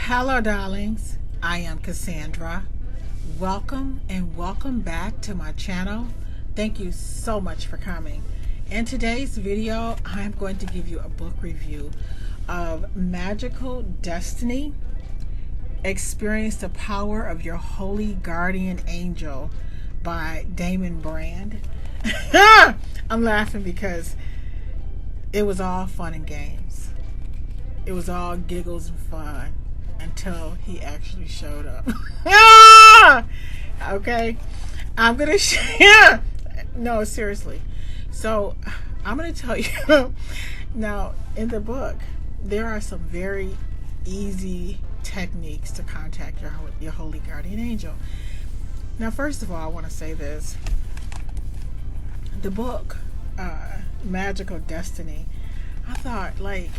Hello, darlings. I am Cassandra. Welcome and welcome back to my channel. Thank you so much for coming. In today's video, I'm going to give you a book review of Magickal Destiny. Experience the Power of Your Holy Guardian Angel by Damon Brand. I'm laughing because it was all fun and games. It was all giggles and fun until he actually showed up. Okay, I'm gonna share. No, seriously. So I'm gonna tell you now. In the book, there are some very easy techniques to contact your holy guardian angel. Now, first of all, I want to say this: the book, Magickal Destiny. I thought, like,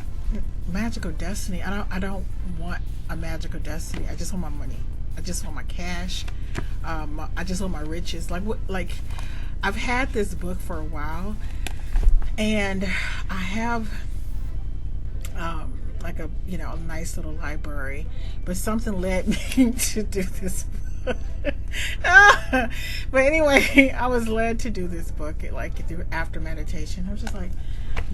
Magickal Destiny. I don't want a Magickal Destiny. I just want my money. I just want my cash. I just want my riches. Like I've had this book for a while, and I have like a nice little library, but something led me to do this book. But anyway, I was led to do this book through after meditation. I was just like,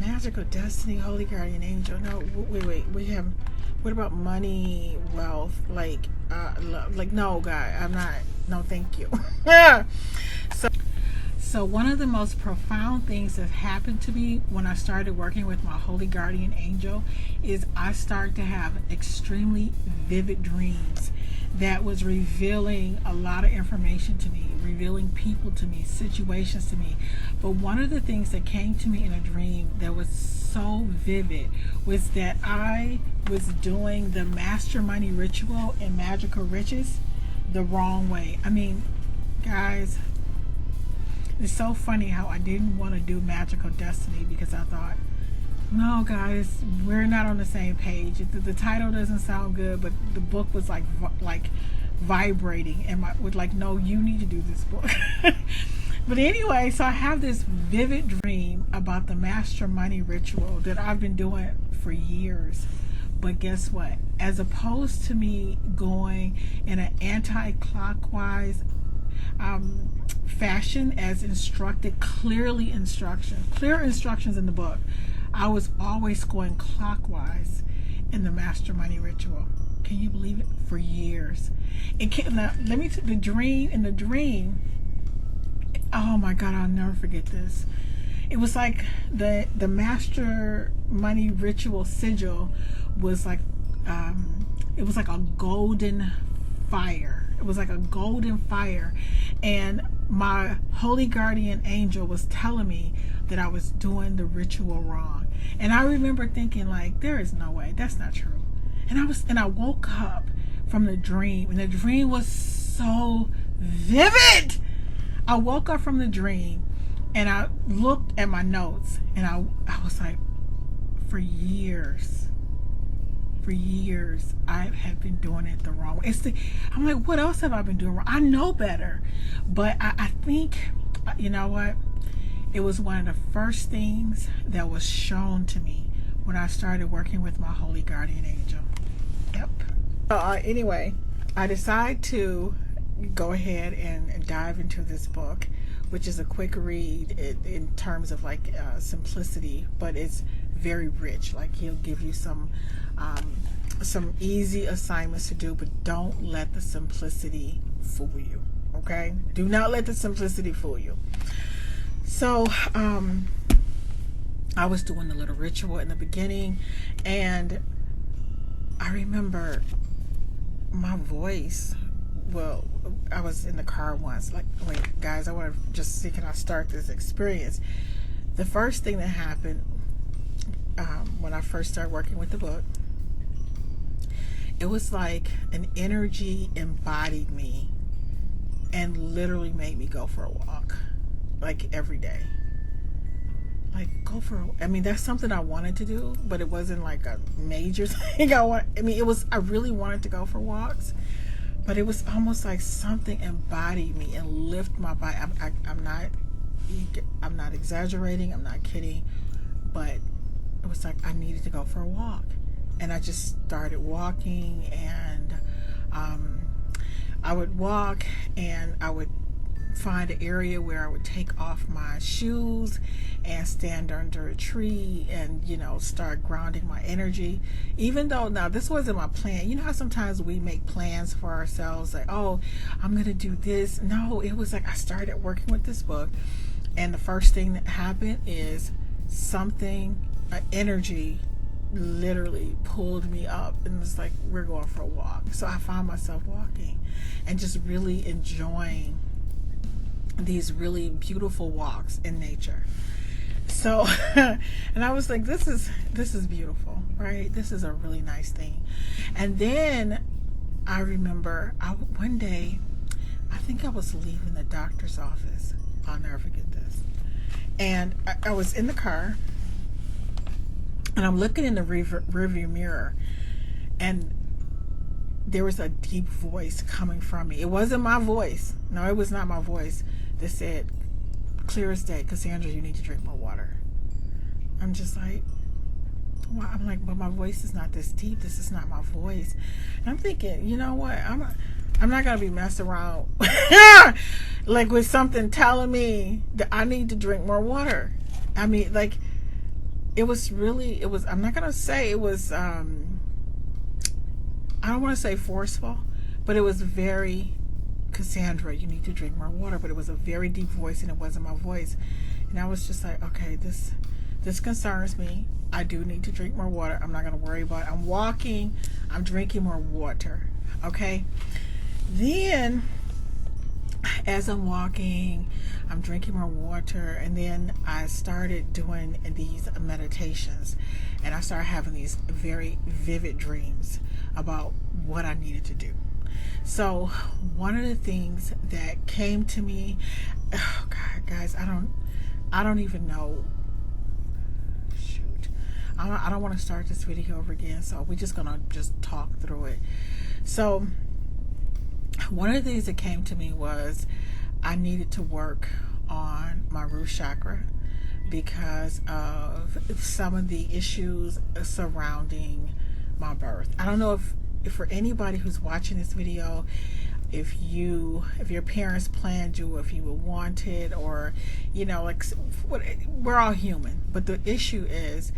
Magickal Destiny, Holy Guardian Angel. No, wait. We have. What about money, wealth? No, guy. I'm not. No, thank you. So one of the most profound things that happened to me when I started working with my Holy Guardian Angel is I started to have extremely vivid dreams that was revealing a lot of information to me, revealing people to me, situations to me. But one of the things that came to me in a dream that was so vivid was that I was doing the master money ritual in Magical Riches the wrong way. I mean, guys, it's so funny how I didn't want to do Magickal Destiny because I thought, no, guys, we're not on the same page. The title doesn't sound good, but the book was like vibrating, and no, you need to do this book. But anyway, so I have this vivid dream about the master money ritual that I've been doing for years. But guess what? As opposed to me going in an anti-clockwise fashion as instructed, clear instructions in the book, I was always going clockwise in the master money ritual. Can you believe it? For years. In the dream, oh my God, I'll never forget this. It was like the master money ritual sigil was like it was like a golden fire. It was like a golden fire, and my holy guardian angel was telling me that I was doing the ritual wrong. And I remember thinking, like, there is no way, that's not true. And I woke up from the dream, and the dream was so vivid. I woke up from the dream and I looked at my notes, and I was like, for years I have been doing it the wrong way. I'm like, what else have I been doing wrong? I know better. But I think, you know what? It was one of the first things that was shown to me when I started working with my Holy Guardian Angel. Yep. Anyway, I decided to go ahead and dive into this book, which is a quick read in terms of simplicity, but it's very rich. Like, he'll give you some easy assignments to do, but don't let the simplicity fool you. Okay? Do not let the simplicity fool you. So I was doing the little ritual in the beginning, and I remember my voice. Well, I was in the car once, like, wait, guys, I want to just see, can I start this experience? The first thing that happened when I first started working with the book, it was like an energy embodied me and literally made me go for a walk, like, every day. Like, I mean, that's something I wanted to do, but it wasn't like a major thing. I really wanted to go for walks, but it was almost like something embodied me and lift my body. I'm not exaggerating. I'm not kidding, but it was like I needed to go for a walk. and I just started walking, and I would walk, and I would find an area where I would take off my shoes and stand under a tree and, you know, start grounding my energy. Even though, now this wasn't my plan. You know how sometimes we make plans for ourselves, like, oh, I'm gonna do this. No, it was like I started working with this book, and the first thing that happened is something, an energy literally pulled me up, and it's like, we're going for a walk. So I found myself walking and just really enjoying these really beautiful walks in nature. So and I was like, this is beautiful, right? This is a really nice thing. And then I remember one day, I think I was leaving the doctor's office. I'll never forget this. And I was in the car, and I'm looking in the rearview mirror, and there was a deep voice coming from me. It wasn't my voice. No, it was not my voice. That said, clear as day, Cassandra, you need to drink more water. I'm just like, well, I'm like, but my voice is not this deep. This is not my voice. And I'm thinking, you know what? I'm not gonna be messing around like with something telling me that I need to drink more water. I mean, like, it was. I'm not gonna say it was. I don't want to say forceful, but it was very, Cassandra, you need to drink more water. But it was a very deep voice, and it wasn't my voice. And I was just like, okay, this concerns me. I do need to drink more water. I'm not going to worry about it. I'm walking. I'm drinking more water. Okay. Then, as I'm walking, I'm drinking more water, and then I started doing these meditations, and I started having these very vivid dreams about what I needed to do. So one of the things that came to me, oh God, guys, I don't even know. Shoot, I don't want to start this video over again. So we're just gonna talk through it. So one of the things that came to me was I needed to work on my root chakra because of some of the issues surrounding my birth. I don't know if for anybody who's watching this video, if your parents planned you, if you were wanted, or, you know, like, we're all human. But the issue is,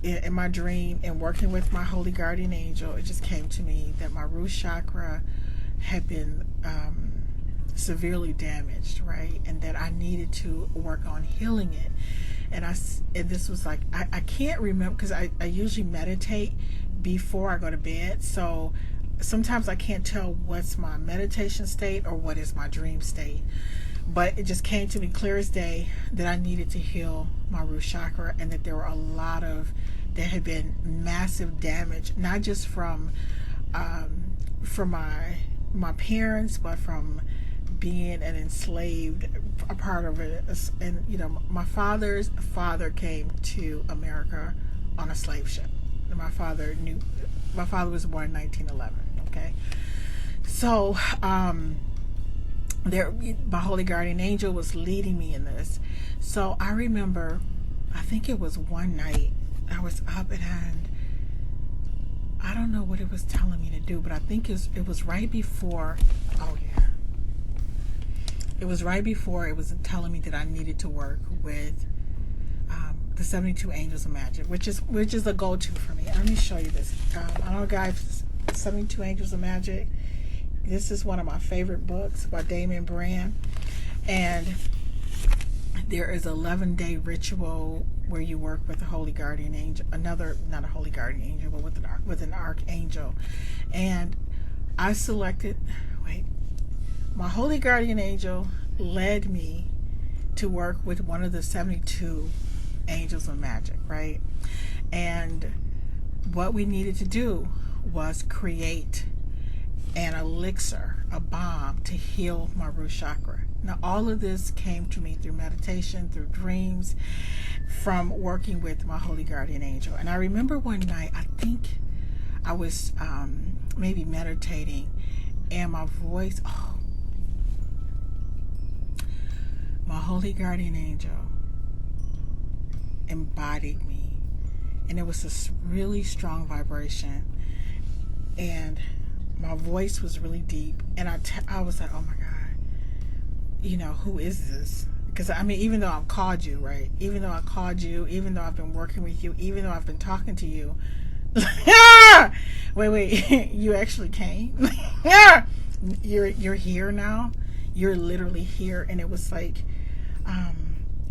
in my dream and working with my holy guardian angel, it just came to me that my root chakra had been severely damaged, right? And that I needed to work on healing it. And this was like, I can't remember, because I usually meditate before I go to bed. So sometimes I can't tell what's my meditation state or what is my dream state. But it just came to me clear as day that I needed to heal my root chakra, and that there were there had been massive damage, not just from my parents, but from being an enslaved, a part of it. And, you know, my father's father came to America on a slave ship. My father was born in 1911. Okay, so my holy guardian angel was leading me in this. So I remember, I think it was one night I was up, and I don't know what it was telling me to do, but I think it was right before. Oh yeah, it was right before it was telling me that I needed to work with the 72 Angels of Magic, which is a go-to for me. Let me show you this. I don't know, guys, 72 Angels of Magic. This is one of my favorite books by Damon, and there is an 11-day ritual where you work with a holy guardian angel, not a holy guardian angel, but with an archangel. And I selected, my holy guardian angel led me to work with one of the 72 Angels of Magic, right? And what we needed to do was create an elixir, a balm to heal my root chakra. Now, all of this came to me through meditation, through dreams, from working with my holy guardian angel. And I remember one night, I think I was maybe meditating, and my voice, my holy guardian angel embodied me and it was this really strong vibration, and my voice was really deep, and I was like, oh my God, you know, who is this? Because I mean, even though I've called you, right? Even though I called you, even though I've been working with you, even though I've been talking to you, wait, you actually came. You're here now. You're literally here, and it was like,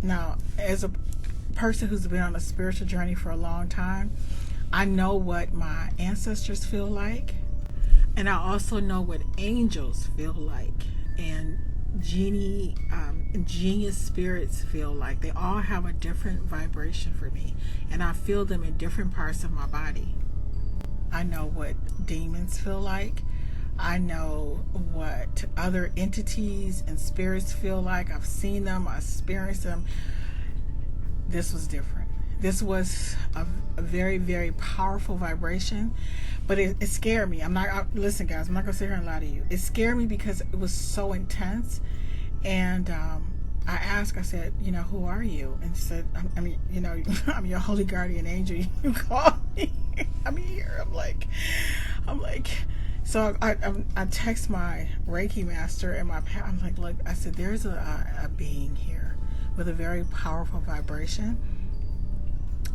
now as a person who's been on a spiritual journey for a long time, I know what my ancestors feel like, and I also know what angels feel like, and genius spirits feel like. They all have a different vibration for me, and I feel them in different parts of my body. I know what demons feel like. I know what other entities and spirits feel like. I've seen them, I've experienced them. This was different. This was a very, very powerful vibration, but it scared me. Listen, guys, I'm not gonna sit here and lie to you. It scared me because it was so intense, and I asked. I said, you know, who are you? And she said, I mean, you know, I'm your holy guardian angel. You called me. I'm here. I'm like. So I text my Reiki master and I'm like, look, I said, there's a being here with a very powerful vibration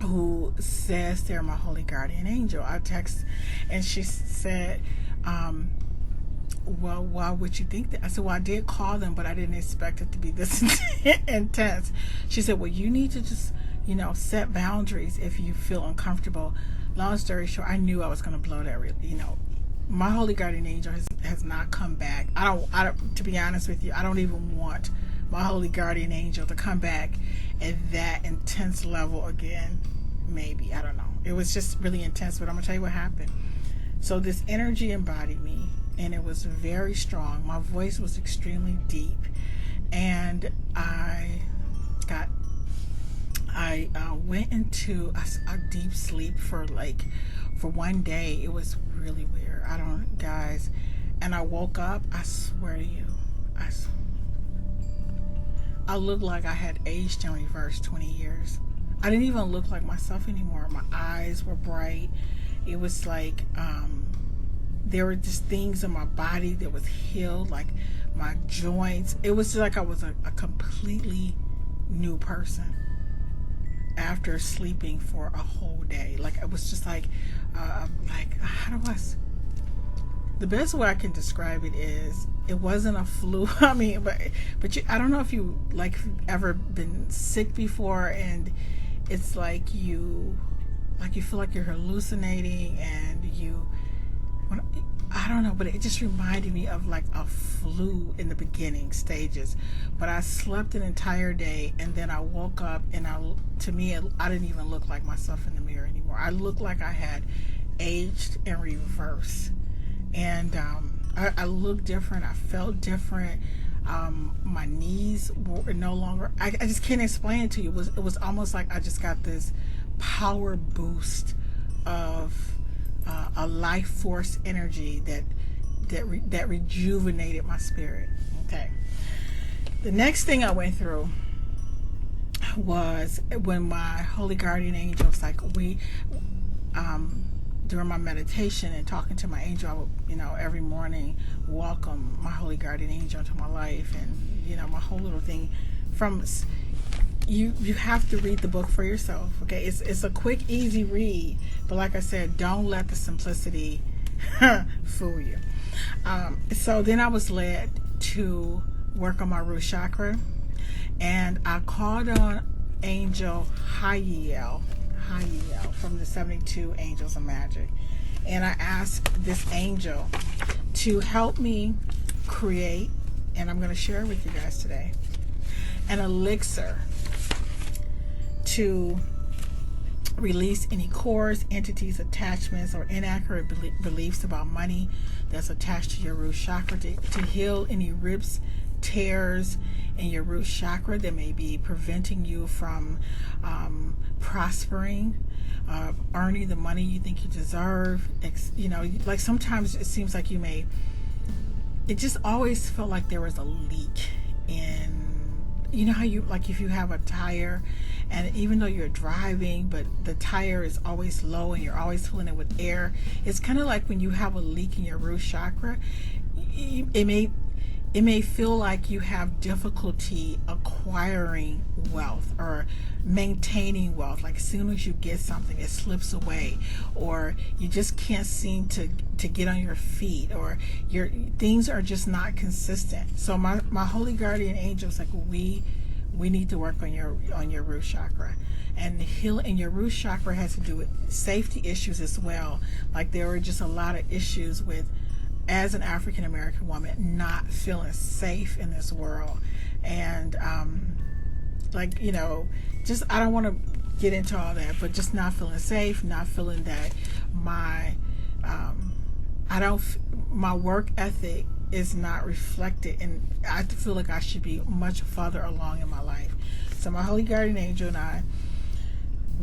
who says they're my holy guardian angel. I text, and she said, well, why would you think that? I said, well, I did call them, but I didn't expect it to be this intense. She said, well, you need to just, you know, set boundaries if you feel uncomfortable. Long story short, I knew I was going to blow that, you know. My holy guardian angel has not come back. I don't, to be honest with you, I don't even want my holy guardian angel to come back at that intense level again. Maybe, I don't know. It was just really intense, but I'm gonna tell you what happened. So this energy embodied me, and it was very strong. My voice was extremely deep, and I went into a deep sleep for one day. It was really weird. Guys, and I woke up, I swear to you, I looked like I had aged in reverse 20 years. I didn't even look like myself anymore. My eyes were bright. It was like there were just things in my body that was healed, like my joints. It was like I was a completely new person after sleeping for a whole day. Like it was just like how do I? The best way I can describe it is, it wasn't a flu. I mean, but I don't know if you ever been sick before, and it's like you feel like you're hallucinating, and I don't know, but it just reminded me of like a flu in the beginning stages. But I slept an entire day, and then I woke up, and to me, I didn't even look like myself in the mirror anymore. I looked like I had aged in reverse. And I looked different. I felt different. My knees were no longer. I just can't explain it to you. It was almost like I just got this power boost of a life force energy that rejuvenated my spirit. Okay. The next thing I went through was when my holy guardian angel was like, during my meditation and talking to my angel, I would, you know, every morning welcome my holy guardian angel into my life, and you know, my whole little thing. From you have to read the book for yourself. Okay, it's a quick, easy read, but like I said, don't let the simplicity fool you. So then I was led to work on my root chakra, and I called on Angel Hayel from the 72 Angels of Magic, and I asked this angel to help me create, and I'm going to share with you guys today, an elixir to release any cores, entities, attachments, or inaccurate beliefs about money that's attached to your root chakra, to heal any rips, tears in your root chakra that may be preventing you from prospering, earning the money you think you deserve. You know, like sometimes it seems like it just always felt like there was a leak in, you know how you, like if you have a tire And even though you're driving, but the tire is always low and you're always filling it with air, it's kind of like when you have a leak in your root chakra. It may feel like you have difficulty acquiring wealth or maintaining wealth. Like as soon as you get something, it slips away, or you just can't seem to get on your feet, or your things are just not consistent. So my holy guardian angels like, we need to work on your root chakra. And healing your root chakra has to do with safety issues as well. Like there were just a lot of issues with, as an African American woman, not feeling safe in this world. And like, you know, just, I don't want to get into all that, but just not feeling safe, not feeling that my my work ethic is not reflected, and I feel like I should be much further along in my life. So my holy guardian angel and I,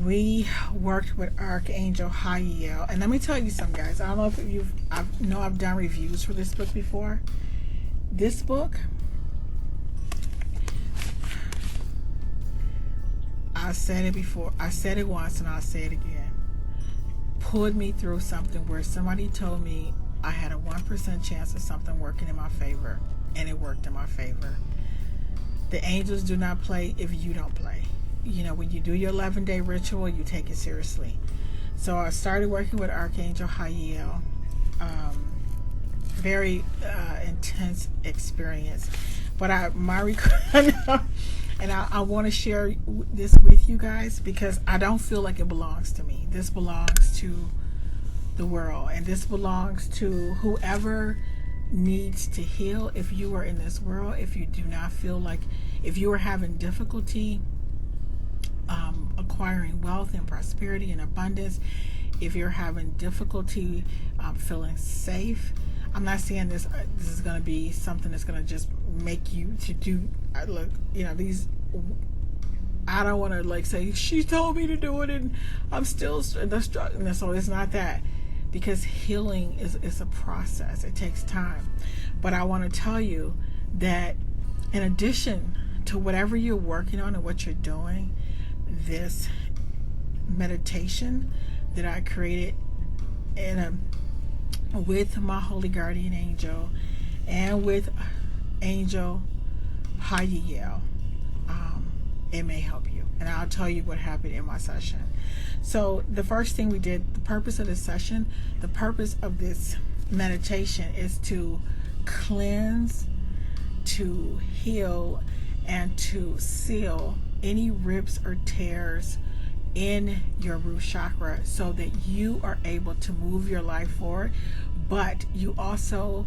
we worked with Archangel Hayiel. And let me tell you something, guys. I don't know if I've done reviews for this book before. This book, I said it before, I said it once and I'll say it again, pulled me through something where somebody told me I had a 1% chance of something working in my favor, and it worked in my favor. The angels do not play if you don't play. You know, when you do your 11-day ritual, you take it seriously. So I started working with Archangel Hayiel. Very intense experience. But I want to share this with you guys because I don't feel like it belongs to me. This belongs to the world, and this belongs to whoever needs to heal. If you are in this world, if you do not feel like, if you are having difficulty acquiring wealth and prosperity and abundance, if you're having difficulty feeling safe, I'm not saying this is going to be something that's going to just make you to do, look, you know, these, I don't want to like say she told me to do it and I'm still struggling. So it's not that, because healing is a process. It takes time. But I want to tell you that in addition to whatever you're working on and what you're doing, this meditation that I created with my holy guardian angel and with Angel Hayiel, it may help you, and I'll tell you what happened in my session. So the first thing we did, the purpose of this session, the purpose of this meditation is to cleanse, to heal, and to seal any rips or tears in your root chakra so that you are able to move your life forward, but you also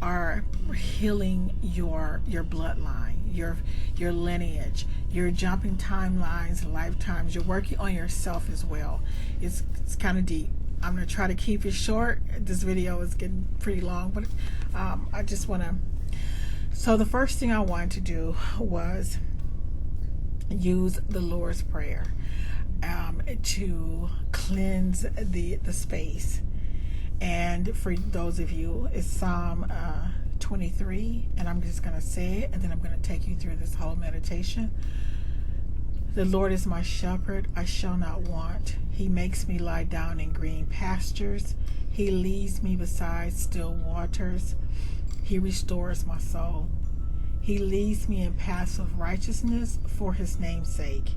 are healing your bloodline, your lineage. You're jumping timelines, lifetimes. You're working on yourself as well. It's kind of deep. I'm going to try to keep it short. This video is getting pretty long, but I just want to. So the first thing I wanted to do was use the Lord's Prayer to cleanse the space. And for those of you, it's Psalm 23, and I'm just going to say it, and then I'm going to take you through this whole meditation. The Lord is my shepherd, I shall not want. He makes me lie down in green pastures. He leads me beside still waters. He restores my soul. He leads me in paths of righteousness for his name's sake.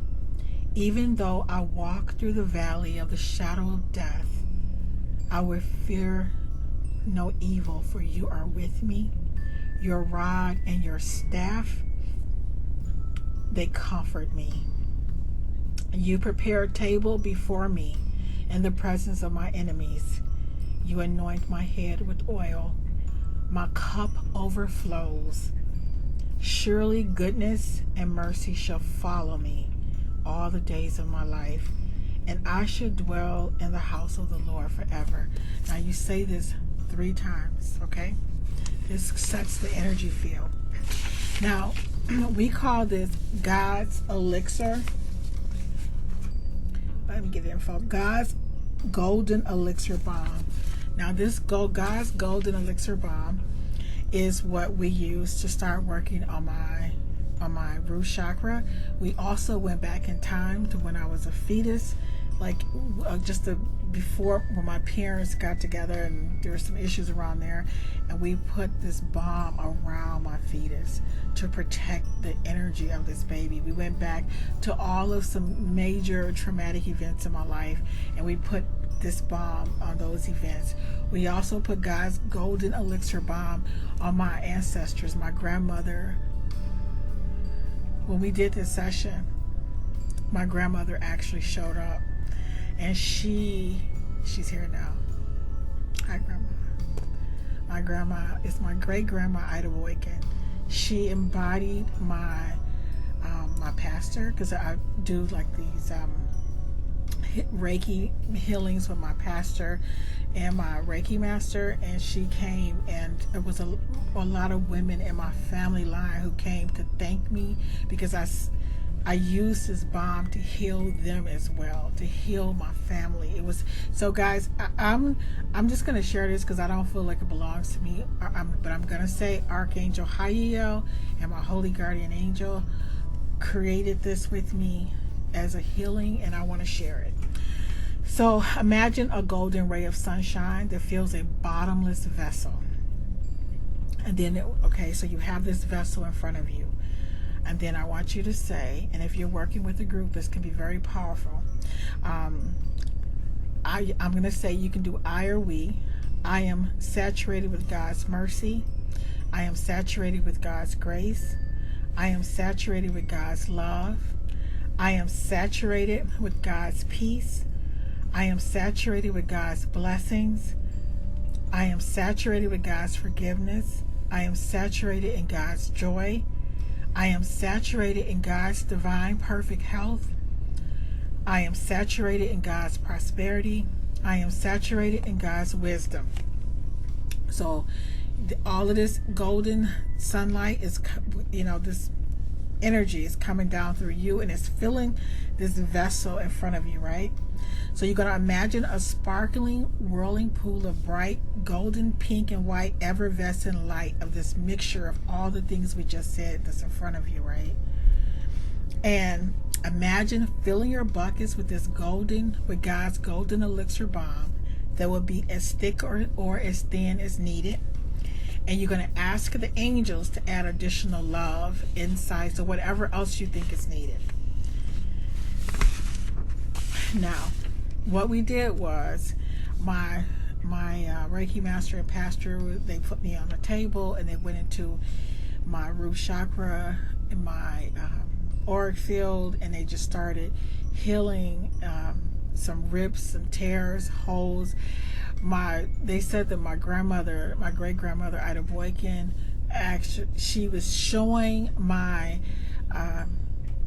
Even though I walk through the valley of the shadow of death, I will fear no evil, for you are with me. Your rod and your staff, they comfort me. You prepare a table before me in the presence of my enemies. You anoint my head with oil. My cup overflows. Surely goodness and mercy shall follow me all the days of my life, and I should dwell in the house of the Lord forever. Now you say this 3 times, okay? This sets the energy field. Now, we call this God's elixir. Let me get the info. God's golden elixir bomb. Now, this God's golden elixir bomb is what we use to start working on on my root chakra. We also went back in time to when I was a fetus, like before, when my parents got together and there were some issues around there, and we put this bomb around my fetus to protect the energy of this baby. We went back to all of some major traumatic events in my life, and we put this bomb on those events. We also put God's golden elixir bomb on my ancestors, my grandmother. When we did this session, my grandmother actually showed up, and she's here now. Hi, Grandma. My grandma is my great grandma Ida Boykin. She embodied my pastor, because I do like these Reiki healings with my pastor and my Reiki master, and she came, and it was a lot of women in my family line who came to thank me because I used this bomb to heal them as well, to heal my family. It was so, guys. I'm just gonna share this because I don't feel like it belongs to me. But I'm gonna say Archangel Hayiel and my holy guardian angel created this with me as a healing, and I want to share it. So imagine a golden ray of sunshine that fills a bottomless vessel, and then so you have this vessel in front of you. And then I want you to say, and if you're working with a group, this can be very powerful. I'm going to say, you can do I or we. I am saturated with God's mercy. I am saturated with God's grace. I am saturated with God's love. I am saturated with God's peace. I am saturated with God's blessings. I am saturated with God's forgiveness. I am saturated in God's joy. I am saturated in God's divine perfect health. I am saturated in God's prosperity. I am saturated in God's wisdom. So all of this golden sunlight is, this energy is coming down through you, and it's filling this vessel in front of you, right? So you're going to imagine a sparkling, whirling pool of bright, golden, pink, and white, effervescent light of this mixture of all the things we just said that's in front of you, right? And imagine filling your buckets with God's golden elixir bomb that will be as thick or as thin as needed. And you're going to ask the angels to add additional love, insights, or whatever else you think is needed. Now, what we did was my Reiki master and pastor, they put me on the table, and they went into my root chakra and my auric field, and they just started healing some rips, some tears, holes. They said that my great grandmother Ida Boykin, actually, she was showing my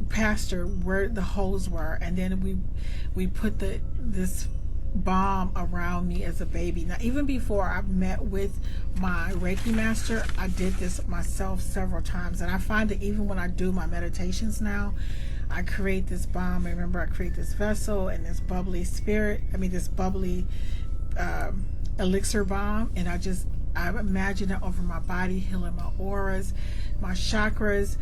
pastor where the holes were, and then we put this bomb around me as a baby. Now, even before I met with my Reiki master, I did this myself several times, and I find that even when I do my meditations now, I create this bomb. Remember, I create this vessel and this bubbly elixir bomb, and I imagine it over my body, healing my auras, my chakras.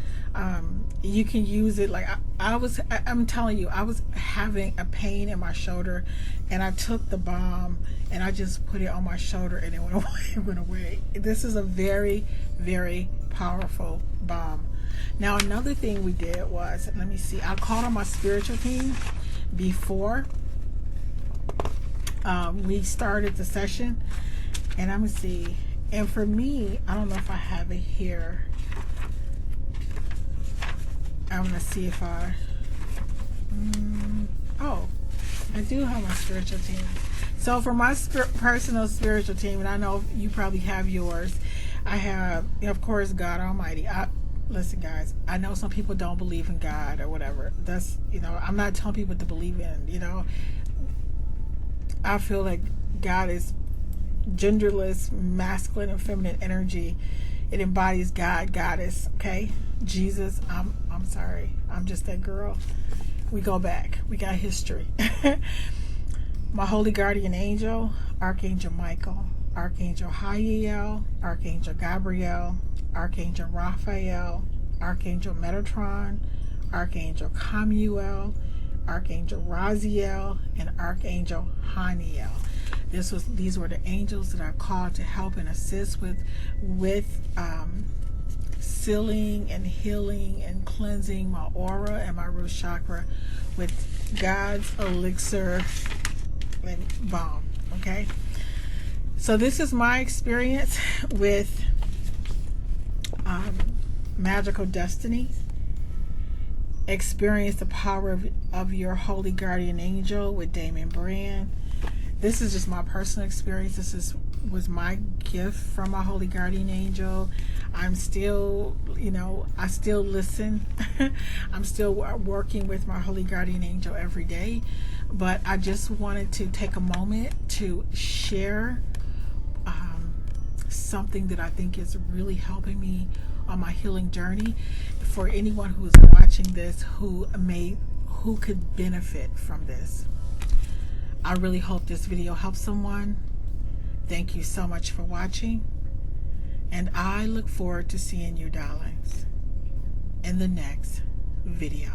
You can use it like I'm telling you, I was having a pain in my shoulder, and I took the bomb and I just put it on my shoulder, and it went away. It went away. This is a very, very powerful bomb. Now, another thing we did was, let me see, I called on my spiritual team before we started the session, and I'm gonna see. And for me, I don't know if I have it here. I'm gonna see if I. I do have my spiritual team. So for my personal spiritual team, and I know you probably have yours, I have, of course, God Almighty. Listen, guys, I know some people don't believe in God or whatever. That's, I'm not telling people to believe in, I feel like God is genderless, masculine and feminine energy. It embodies God, Goddess, okay? Jesus, I'm sorry. I'm just that girl. We go back. We got history. My holy guardian angel, Archangel Michael, Archangel Hayiel, Archangel Gabriel, Archangel Raphael, Archangel Metatron, Archangel Camuel, Archangel Raziel, and Archangel Haniel. These were the angels that are called to help and assist with sealing and healing and cleansing my aura and my root chakra with God's elixir and balm. Okay, so this is my experience with Magickal Destiny. Experience the power of your holy guardian angel with Damon Brand. This is just my personal experience. This was my gift from my holy guardian angel. I'm still, I still listen. I'm still working with my holy guardian angel every day. But I just wanted to take a moment to share something that I think is really helping me on my healing journey for anyone who is watching this who could benefit from this. I really hope this video helps someone. Thank you so much for watching, and I look forward to seeing you, darlings, in the next video.